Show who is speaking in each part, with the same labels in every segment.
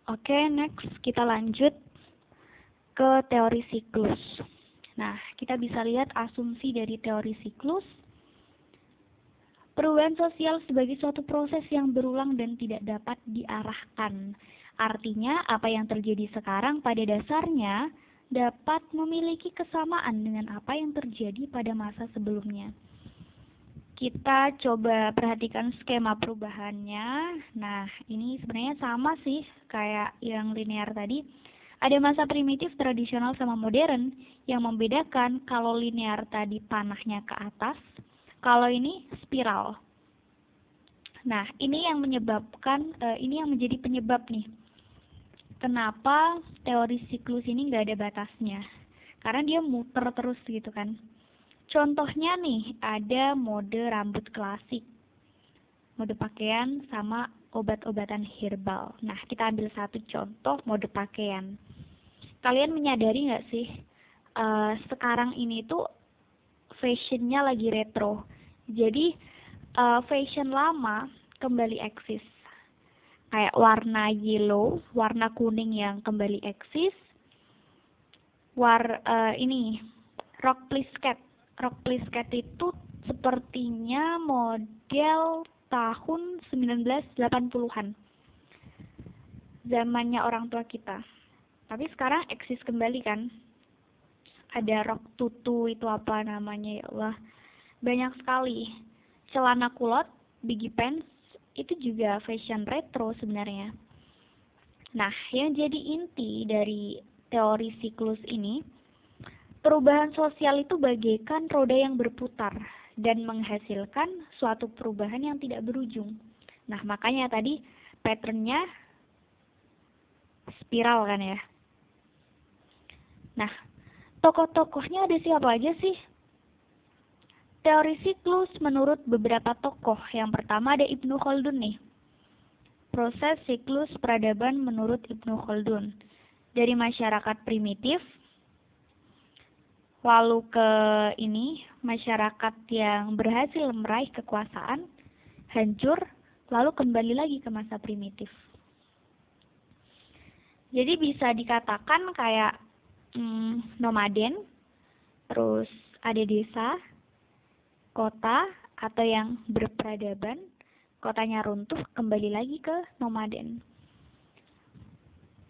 Speaker 1: Oke, next kita lanjut ke teori siklus. Nah, kita bisa lihat asumsi dari teori siklus. Perubahan sosial sebagai suatu proses yang berulang dan tidak dapat diarahkan. Artinya, apa yang terjadi sekarang pada dasarnya dapat memiliki kesamaan dengan apa yang terjadi pada masa sebelumnya. Kita coba perhatikan skema perubahannya. Nah, ini sebenarnya sama sih kayak yang linear tadi. Ada masa primitif, tradisional, sama modern. Yang membedakan kalau linear tadi panahnya ke atas, kalau ini spiral. Nah, ini yang menjadi penyebab nih. Kenapa teori siklus ini nggak ada batasnya? Karena dia muter terus gitu kan. Contohnya nih, ada mode rambut klasik, mode pakaian, sama obat-obatan herbal. Nah, kita ambil satu contoh mode pakaian. Kalian menyadari nggak sih, sekarang ini tuh fashionnya lagi retro. Jadi, fashion lama kembali eksis. Kayak warna yellow, warna kuning yang kembali eksis. Ini, rok plisket. Rok plisket itu sepertinya model tahun 1980-an. Zamannya orang tua kita. Tapi sekarang eksis kembali kan. Ada rok tutu, itu apa namanya ya Allah. Banyak sekali. Celana kulot, baggy pants, itu juga fashion retro sebenarnya. Nah, yang jadi inti dari teori siklus ini, perubahan sosial itu bagaikan roda yang berputar dan menghasilkan suatu perubahan yang tidak berujung. Nah, makanya tadi patternnya spiral kan ya. Nah, tokoh-tokohnya ada siapa aja sih? Teori siklus menurut beberapa tokoh. Yang pertama ada Ibnu Khaldun nih. Proses siklus peradaban menurut Ibnu Khaldun. Dari masyarakat primitif, lalu ke masyarakat yang berhasil meraih kekuasaan, hancur, lalu kembali lagi ke masa primitif. Jadi bisa dikatakan kayak nomaden, terus ada desa, kota, atau yang berperadaban, kotanya runtuh, kembali lagi ke nomaden.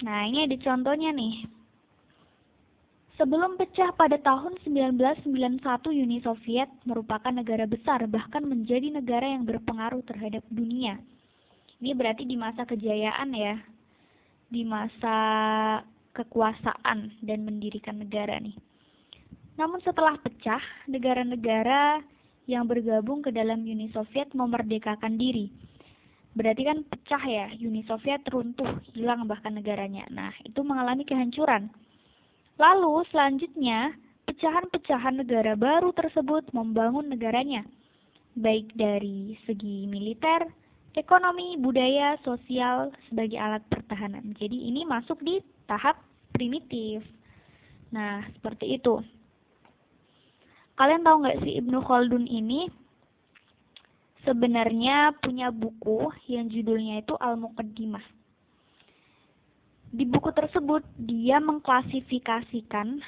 Speaker 1: Nah, ini ada contohnya nih. Sebelum pecah pada tahun 1991, Uni Soviet merupakan negara besar, bahkan menjadi negara yang berpengaruh terhadap dunia. Ini berarti di masa kejayaan ya, di masa kekuasaan dan mendirikan negara nih. Namun setelah pecah, negara-negara yang bergabung ke dalam Uni Soviet memerdekakan diri. Berarti kan pecah ya, Uni Soviet runtuh, hilang bahkan negaranya. Nah, itu mengalami kehancuran. Lalu selanjutnya, pecahan-pecahan negara baru tersebut membangun negaranya, baik dari segi militer, ekonomi, budaya, sosial, sebagai alat pertahanan. Jadi ini masuk di tahap primitif. Nah, seperti itu. Kalian tahu nggak sih Ibnu Khaldun ini sebenarnya punya buku yang judulnya itu Al-Muqaddimah. Di buku tersebut dia mengklasifikasikan,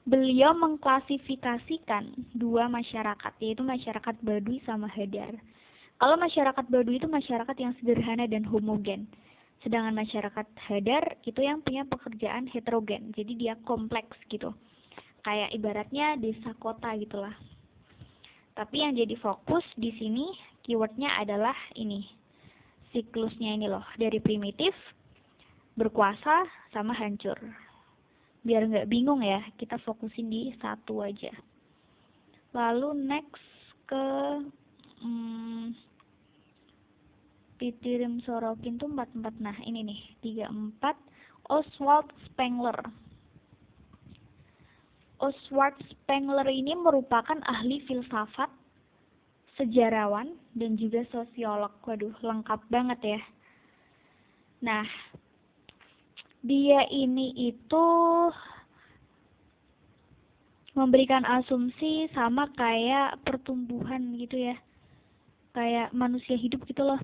Speaker 1: beliau mengklasifikasikan dua masyarakat, yaitu masyarakat Baduy sama Hadar. Kalau masyarakat Baduy itu masyarakat yang sederhana dan homogen. Sedangkan masyarakat Hadar itu yang punya pekerjaan heterogen, jadi dia kompleks gitu. Kayak ibaratnya desa kota gitulah. Tapi yang jadi fokus di sini keywordnya adalah ini. Siklusnya ini loh, dari primitif, berkuasa, sama hancur. Biar nggak bingung ya, kita fokusin di satu aja. Lalu next ke Pitirim Sorokin tuh 44. Nah ini nih, 34. Oswald Spengler. Oswald Spengler ini merupakan ahli filsafat, sejarawan, dan juga sosiolog. Waduh, lengkap banget ya. Nah, dia ini itu memberikan asumsi sama kayak pertumbuhan gitu ya. Kayak manusia hidup gitu loh.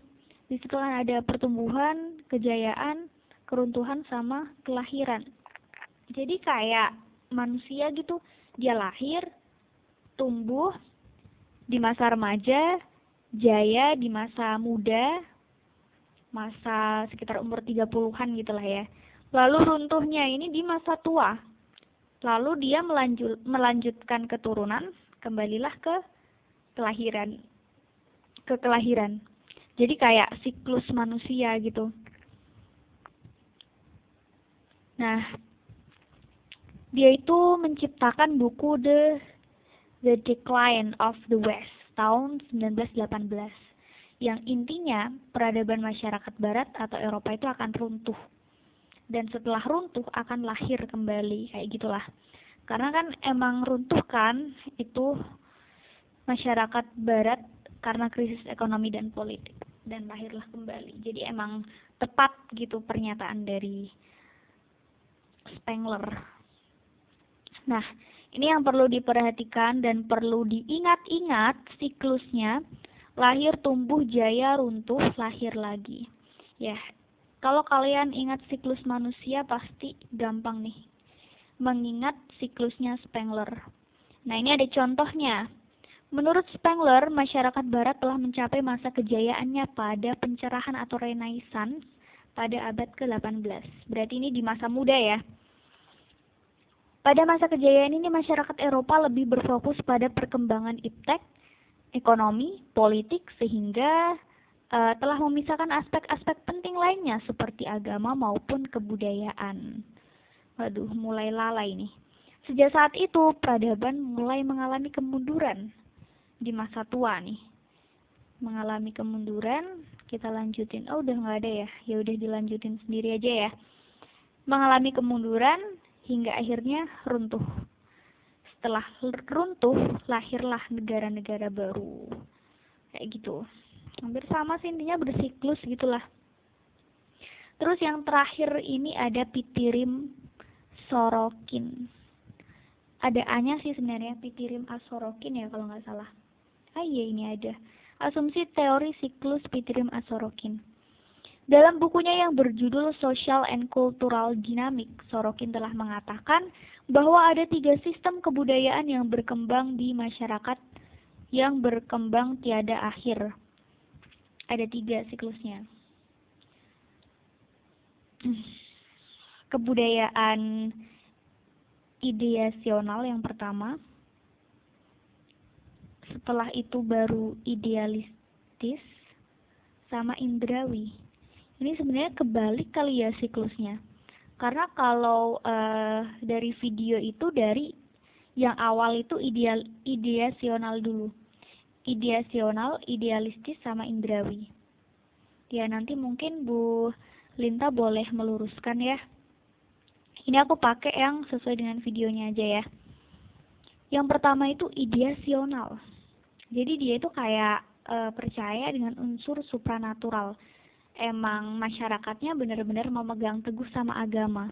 Speaker 1: Di situ kan ada pertumbuhan, kejayaan, keruntuhan, sama kelahiran. Jadi kayak manusia gitu, dia lahir, tumbuh di masa remaja, jaya di masa muda, masa sekitar umur 30-an gitu lah ya. Lalu runtuhnya ini di masa tua. Lalu dia melanjutkan keturunan, kembalilah ke kelahiran. Jadi kayak siklus manusia gitu. Nah, dia itu menciptakan buku The Decline of the West tahun 1918 yang intinya peradaban masyarakat barat atau Eropa itu akan runtuh. Dan setelah runtuh akan lahir kembali, kayak gitulah. Karena kan emang runtuh kan itu masyarakat barat karena krisis ekonomi dan politik, dan lahirlah kembali. Jadi emang tepat gitu pernyataan dari Spengler. Nah, ini yang perlu diperhatikan dan perlu diingat-ingat siklusnya: lahir, tumbuh, jaya, runtuh, lahir lagi. Ya, kalau kalian ingat siklus manusia pasti gampang nih mengingat siklusnya Spengler. Nah, ini ada contohnya. Menurut Spengler, masyarakat barat telah mencapai masa kejayaannya pada pencerahan atau Renaissance pada abad ke-18. Berarti ini di masa muda ya. Pada masa kejayaan ini masyarakat Eropa lebih berfokus pada perkembangan iptek, ekonomi, politik, sehingga telah memisahkan aspek-aspek penting lainnya seperti agama maupun kebudayaan. Waduh, mulai lalai nih. Sejak saat itu, peradaban mulai mengalami kemunduran di masa tua nih. Mengalami kemunduran, kita lanjutin. Oh, udah nggak ada ya? Ya udah dilanjutin sendiri aja ya. Mengalami kemunduran hingga akhirnya runtuh. Setelah runtuh, lahirlah negara-negara baru. Kayak gitu. Hampir sama sih, intinya bersiklus gitulah. Terus yang terakhir ini ada Pitirim Sorokin. Ada A-nya sih sebenarnya, Pitirim A. Sorokin ya kalau nggak salah. Iya, ini ada. Asumsi teori siklus Pitirim A. Sorokin. Dalam bukunya yang berjudul Social and Cultural Dynamic, Sorokin telah mengatakan bahwa ada 3 sistem kebudayaan yang berkembang di masyarakat yang berkembang tiada akhir. Ada 3 siklusnya. Kebudayaan ideasional yang pertama, setelah itu baru idealistis, sama indrawi. Ini sebenarnya kebalik kali ya siklusnya. Karena kalau dari video itu, dari yang awal itu ideasional dulu. Ideasional, idealistis, sama indrawi. Ya, nanti mungkin Bu Linta boleh meluruskan ya. Ini aku pakai yang sesuai dengan videonya aja ya. Yang pertama itu ideasional. Jadi dia itu kayak percaya dengan unsur supranatural. Emang masyarakatnya benar-benar memegang teguh sama agama.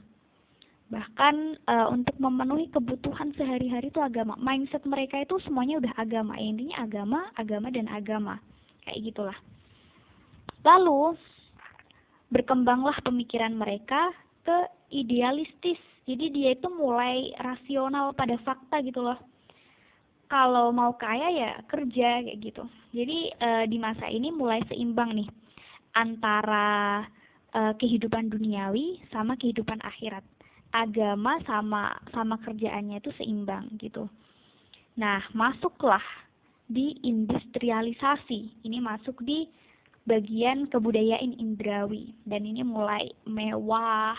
Speaker 1: Bahkan untuk memenuhi kebutuhan sehari-hari itu agama. Mindset mereka itu semuanya udah agama. Intinya agama, agama, dan agama. Kayak gitulah. Lalu berkembanglah pemikiran mereka ke idealistis. Jadi dia itu mulai rasional pada fakta gitu loh. Kalau mau kaya ya kerja kayak gitu. Jadi di masa ini mulai seimbang nih antara kehidupan duniawi sama kehidupan akhirat. Agama sama kerjaannya itu seimbang gitu. Nah, masuklah di industrialisasi. Ini masuk di bagian kebudayaan indrawi, dan ini mulai mewah,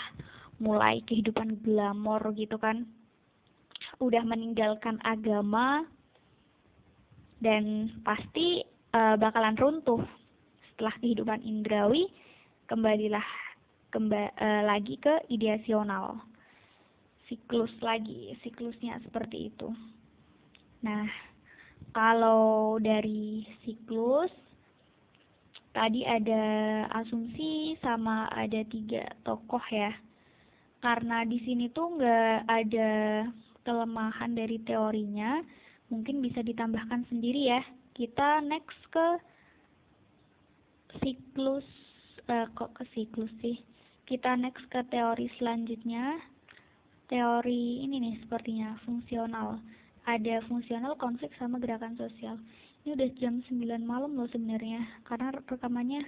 Speaker 1: mulai kehidupan glamor gitu kan. Udah meninggalkan agama dan pasti bakalan runtuh. Setelah kehidupan indrawi, kembalilah lagi ke ideasional. Siklusnya seperti itu. Nah, kalau dari siklus tadi ada asumsi sama ada 3 tokoh ya. Karena di sini tuh nggak ada kelemahan dari teorinya, mungkin bisa ditambahkan sendiri ya. Kita next ke siklus, kok ke siklus sih? Kita next ke teori selanjutnya. Teori ini nih sepertinya fungsional. Ada fungsional, konflik, sama gerakan sosial. Ini udah jam 9 malam loh sebenarnya, karena rekamannya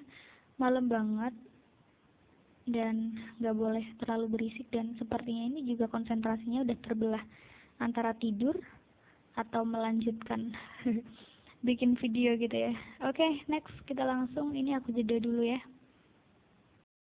Speaker 1: malam banget dan gak boleh terlalu berisik, dan sepertinya ini juga konsentrasinya udah terbelah antara tidur atau melanjutkan bikin video gitu ya. Oke, next kita langsung, ini aku jeda dulu ya.